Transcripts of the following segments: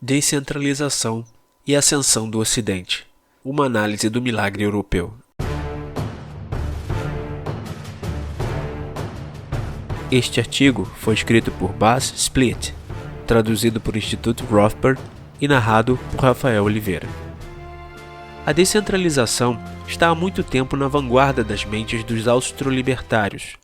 Descentralização e ascensão do Ocidente. Uma análise do milagre europeu. Este artigo foi escrito por Bas Split, traduzido por Instituto Rothbard e narrado por Rafael Oliveira. A descentralização está há muito tempo na vanguarda das mentes dos austrolibertários.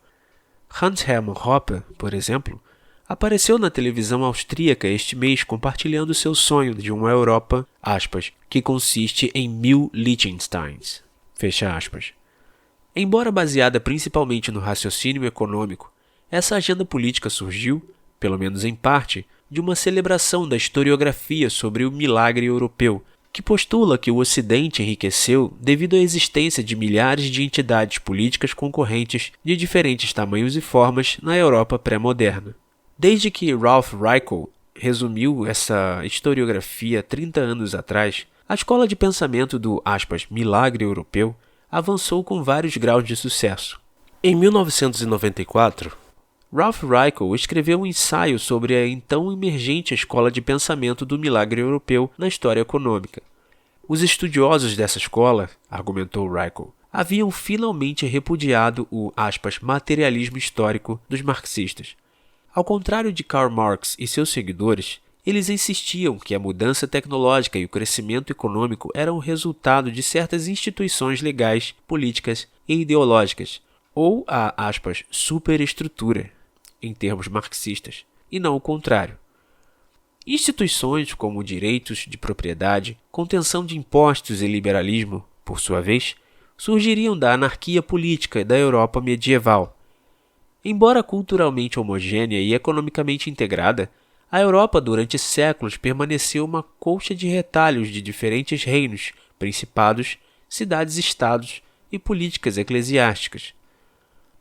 Hans Hermann Hoppe, por exemplo, apareceu na televisão austríaca este mês compartilhando seu sonho de uma Europa, aspas, que consiste em 1000 Liechtensteins, fecha aspas. Embora baseada principalmente no raciocínio econômico, essa agenda política surgiu, pelo menos em parte, de uma celebração da historiografia sobre o milagre europeu, que postula que o Ocidente enriqueceu devido à existência de milhares de entidades políticas concorrentes de diferentes tamanhos e formas na Europa pré-moderna. Desde que Ralph Reichel resumiu essa historiografia 30 anos atrás, a escola de pensamento do, aspas, milagre europeu avançou com vários graus de sucesso. Em 1994, Ralph Reichel escreveu um ensaio sobre a então emergente escola de pensamento do milagre europeu na história econômica. Os estudiosos dessa escola, argumentou Reichel, haviam finalmente repudiado o, aspas, materialismo histórico dos marxistas. Ao contrário de Karl Marx e seus seguidores, eles insistiam que a mudança tecnológica e o crescimento econômico eram o resultado de certas instituições legais, políticas e ideológicas, ou a, aspas, superestrutura, em termos marxistas, e não o contrário. Instituições como direitos de propriedade, contenção de impostos e liberalismo, por sua vez, surgiriam da anarquia política da Europa medieval. Embora culturalmente homogênea e economicamente integrada, a Europa durante séculos permaneceu uma colcha de retalhos de diferentes reinos, principados, cidades-estados e políticas eclesiásticas.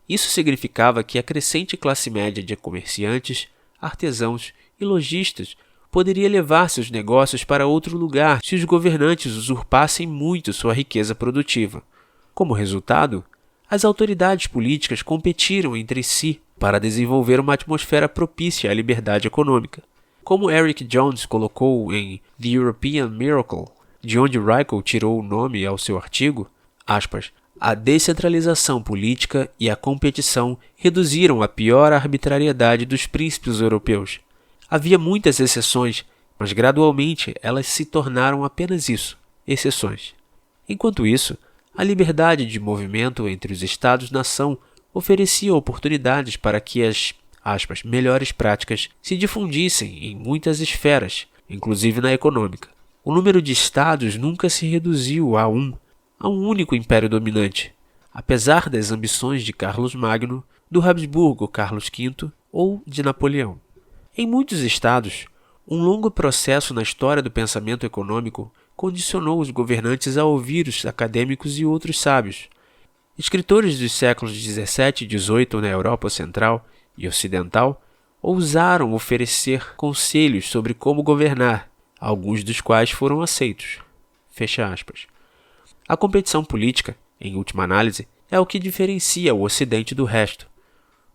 Isso significava que a crescente classe média de comerciantes, artesãos e lojistas poderia levar seus negócios para outro lugar se os governantes usurpassem muito sua riqueza produtiva. Como resultado, as autoridades políticas competiram entre si para desenvolver uma atmosfera propícia à liberdade econômica. Como Eric Jones colocou em The European Miracle, de onde Reichel tirou o nome ao seu artigo, aspas, a descentralização política e a competição reduziram a pior arbitrariedade dos príncipes europeus. Havia muitas exceções, mas gradualmente elas se tornaram apenas isso, exceções. Enquanto isso, a liberdade de movimento entre os Estados-nação oferecia oportunidades para que as, aspas, melhores práticas se difundissem em muitas esferas, inclusive na econômica. O número de estados nunca se reduziu a um único império dominante, apesar das ambições de Carlos Magno, do Habsburgo Carlos V ou de Napoleão. Em muitos estados, um longo processo na história do pensamento econômico condicionou os governantes a ouvir os acadêmicos e outros sábios. Escritores dos séculos XVII e XVIII na Europa Central e Ocidental ousaram oferecer conselhos sobre como governar, alguns dos quais foram aceitos. Fecha aspas. A competição política, em última análise, é o que diferencia o Ocidente do resto.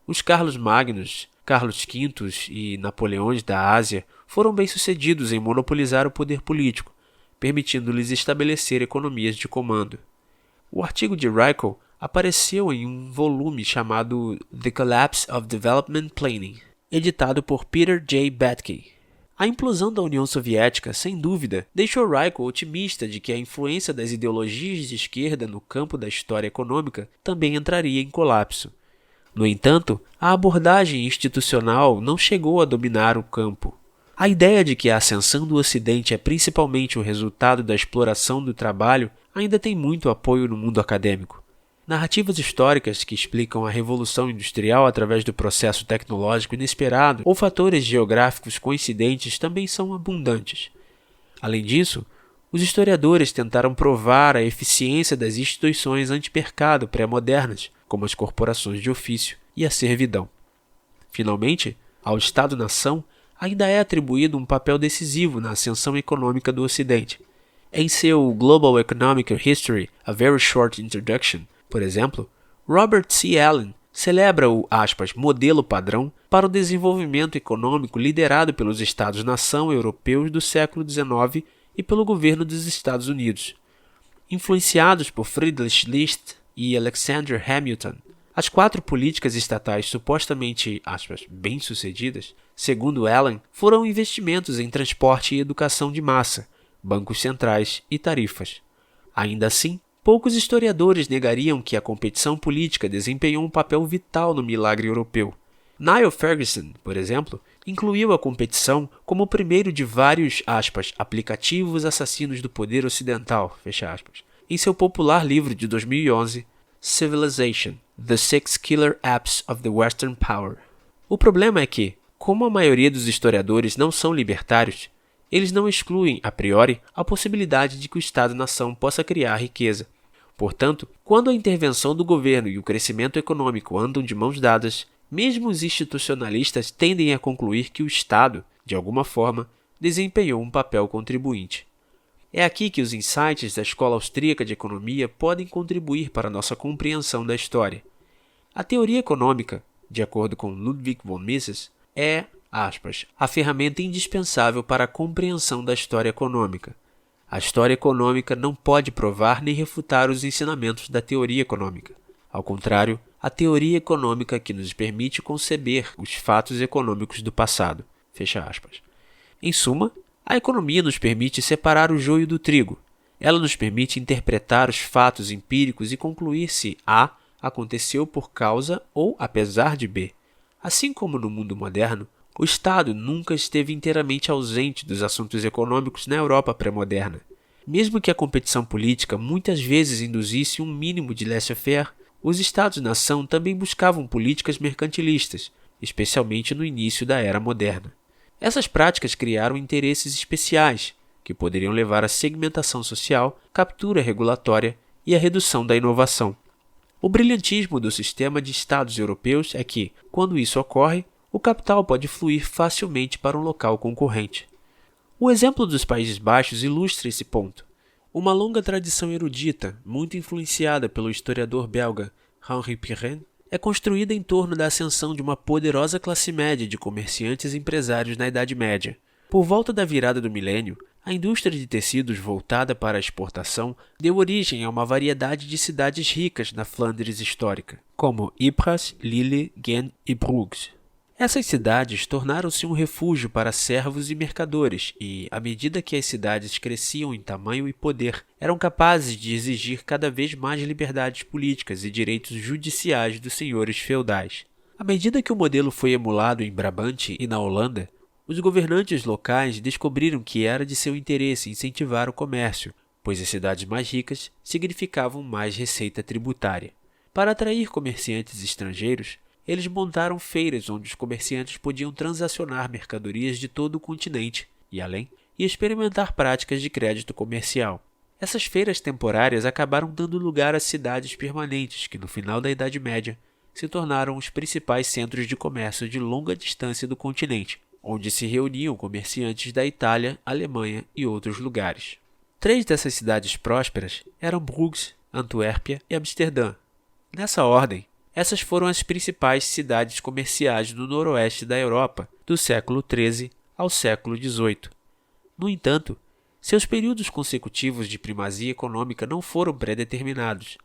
Os Carlos Magnos, Carlos V e Napoleões da Ásia foram bem-sucedidos em monopolizar o poder político, permitindo-lhes estabelecer economias de comando. O artigo de Reichel apareceu em um volume chamado The Collapse of Development Planning, editado por Peter J. Batke. A implosão da União Soviética, sem dúvida, deixou Reichel otimista de que a influência das ideologias de esquerda no campo da história econômica também entraria em colapso. No entanto, a abordagem institucional não chegou a dominar o campo. A ideia de que a ascensão do Ocidente é principalmente o resultado da exploração do trabalho ainda tem muito apoio no mundo acadêmico. Narrativas históricas que explicam a Revolução Industrial através do processo tecnológico inesperado ou fatores geográficos coincidentes também são abundantes. Além disso, os historiadores tentaram provar a eficiência das instituições antimercado pré-modernas, como as corporações de ofício e a servidão. Finalmente, ao Estado-nação ainda é atribuído um papel decisivo na ascensão econômica do Ocidente. Em seu Global Economic History, A Very Short Introduction, por exemplo, Robert C. Allen celebra o, aspas, modelo padrão para o desenvolvimento econômico liderado pelos Estados-nação europeus do século XIX e pelo governo dos Estados Unidos. Influenciados por Friedrich List e Alexander Hamilton, as 4 políticas estatais supostamente, aspas, bem-sucedidas, segundo Allen, foram investimentos em transporte e educação de massa, bancos centrais e tarifas. Ainda assim, poucos historiadores negariam que a competição política desempenhou um papel vital no milagre europeu. Niall Ferguson, por exemplo, incluiu a competição como o primeiro de vários, aspas, aplicativos assassinos do poder ocidental, fecha aspas, em seu popular livro de 2011, Civilization: The Six Killer Apps of the Western Power. O problema é que, como a maioria dos historiadores não são libertários, eles não excluem, a priori, a possibilidade de que o Estado-nação possa criar riqueza. Portanto, quando a intervenção do governo e o crescimento econômico andam de mãos dadas, mesmo os institucionalistas tendem a concluir que o Estado, de alguma forma, desempenhou um papel contribuinte. É aqui que os insights da Escola Austríaca de Economia podem contribuir para a nossa compreensão da história. A teoria econômica, de acordo com Ludwig von Mises, é, aspas, a ferramenta indispensável para a compreensão da história econômica. A história econômica não pode provar nem refutar os ensinamentos da teoria econômica. Ao contrário, a teoria econômica que nos permite conceber os fatos econômicos do passado. Fecha aspas. Em suma, a economia nos permite separar o joio do trigo. Ela nos permite interpretar os fatos empíricos e concluir se A aconteceu por causa ou apesar de B. Assim como no mundo moderno, o Estado nunca esteve inteiramente ausente dos assuntos econômicos na Europa pré-moderna. Mesmo que a competição política muitas vezes induzisse um mínimo de laissez-faire, os Estados-nação também buscavam políticas mercantilistas, especialmente no início da Era Moderna. Essas práticas criaram interesses especiais, que poderiam levar à segmentação social, captura regulatória e à redução da inovação. O brilhantismo do sistema de Estados europeus é que, quando isso ocorre, o capital pode fluir facilmente para um local concorrente. O exemplo dos Países Baixos ilustra esse ponto. Uma longa tradição erudita, muito influenciada pelo historiador belga Henri Pirenne, é construída em torno da ascensão de uma poderosa classe média de comerciantes e empresários na Idade Média. Por volta da virada do milênio, a indústria de tecidos voltada para a exportação deu origem a uma variedade de cidades ricas na Flandres histórica, como Ypres, Lille, Ghent e Bruges. Essas cidades tornaram-se um refúgio para servos e mercadores e, à medida que as cidades cresciam em tamanho e poder, eram capazes de exigir cada vez mais liberdades políticas e direitos judiciais dos senhores feudais. À medida que o modelo foi emulado em Brabante e na Holanda, os governantes locais descobriram que era de seu interesse incentivar o comércio, pois as cidades mais ricas significavam mais receita tributária. Para atrair comerciantes estrangeiros, eles montaram feiras onde os comerciantes podiam transacionar mercadorias de todo o continente e além, e experimentar práticas de crédito comercial. Essas feiras temporárias acabaram dando lugar a cidades permanentes que, no final da Idade Média, se tornaram os principais centros de comércio de longa distância do continente, onde se reuniam comerciantes da Itália, Alemanha e outros lugares. 3 dessas cidades prósperas eram Bruges, Antuérpia e Amsterdã. Nessa ordem, essas foram as principais cidades comerciais do noroeste da Europa, do século XIII ao século XVIII. No entanto, seus períodos consecutivos de primazia econômica não foram pré-determinados.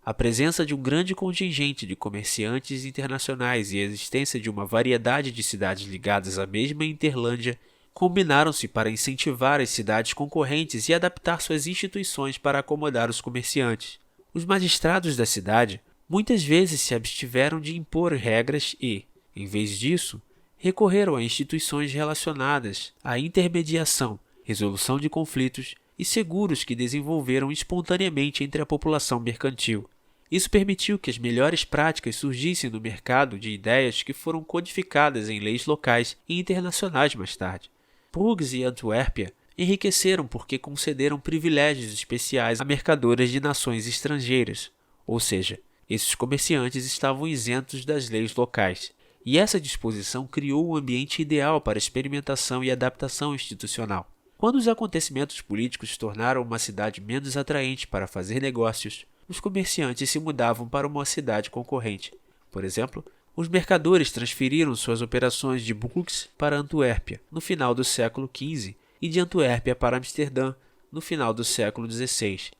A presença de um grande contingente de comerciantes internacionais e a existência de uma variedade de cidades ligadas à mesma Interlândia combinaram-se para incentivar as cidades concorrentes e adaptar suas instituições para acomodar os comerciantes. Os magistrados da cidade muitas vezes se abstiveram de impor regras e, em vez disso, recorreram a instituições relacionadas à intermediação, resolução de conflitos e seguros que desenvolveram espontaneamente entre a população mercantil. Isso permitiu que as melhores práticas surgissem no mercado de ideias que foram codificadas em leis locais e internacionais mais tarde. Bruges e Antuérpia enriqueceram porque concederam privilégios especiais a mercadores de nações estrangeiras, ou seja, esses comerciantes estavam isentos das leis locais, e essa disposição criou um ambiente ideal para experimentação e adaptação institucional. Quando os acontecimentos políticos tornaram uma cidade menos atraente para fazer negócios, os comerciantes se mudavam para uma cidade concorrente, por exemplo, os mercadores transferiram suas operações de Bruges para Antuérpia no final do século XV e de Antuérpia para Amsterdã no final do século XVI.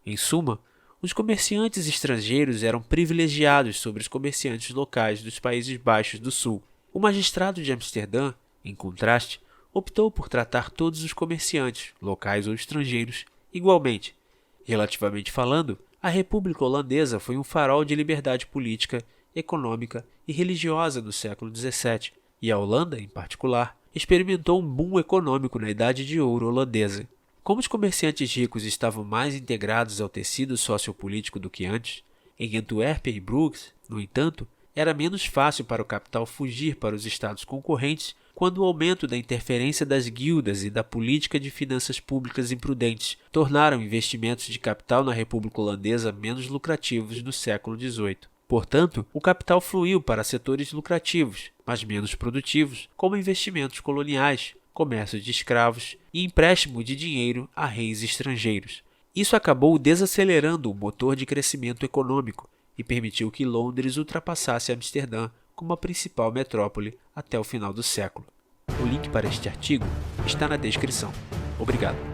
Em suma, os comerciantes estrangeiros eram privilegiados sobre os comerciantes locais dos Países Baixos do Sul. O magistrado de Amsterdã, em contraste, optou por tratar todos os comerciantes, locais ou estrangeiros, igualmente. Relativamente falando, a República Holandesa foi um farol de liberdade política, econômica e religiosa no século XVII, e a Holanda, em particular, experimentou um boom econômico na Idade de Ouro holandesa. Como os comerciantes ricos estavam mais integrados ao tecido sociopolítico do que antes, em Antuérpia e Bruges, no entanto, era menos fácil para o capital fugir para os estados concorrentes quando o aumento da interferência das guildas e da política de finanças públicas imprudentes tornaram investimentos de capital na República Holandesa menos lucrativos no século XVIII. Portanto, o capital fluiu para setores lucrativos, mas menos produtivos, como investimentos coloniais, comércio de escravos e empréstimo de dinheiro a reis estrangeiros. Isso acabou desacelerando o motor de crescimento econômico e permitiu que Londres ultrapassasse Amsterdã como a principal metrópole até o final do século. O link para este artigo está na descrição. Obrigado.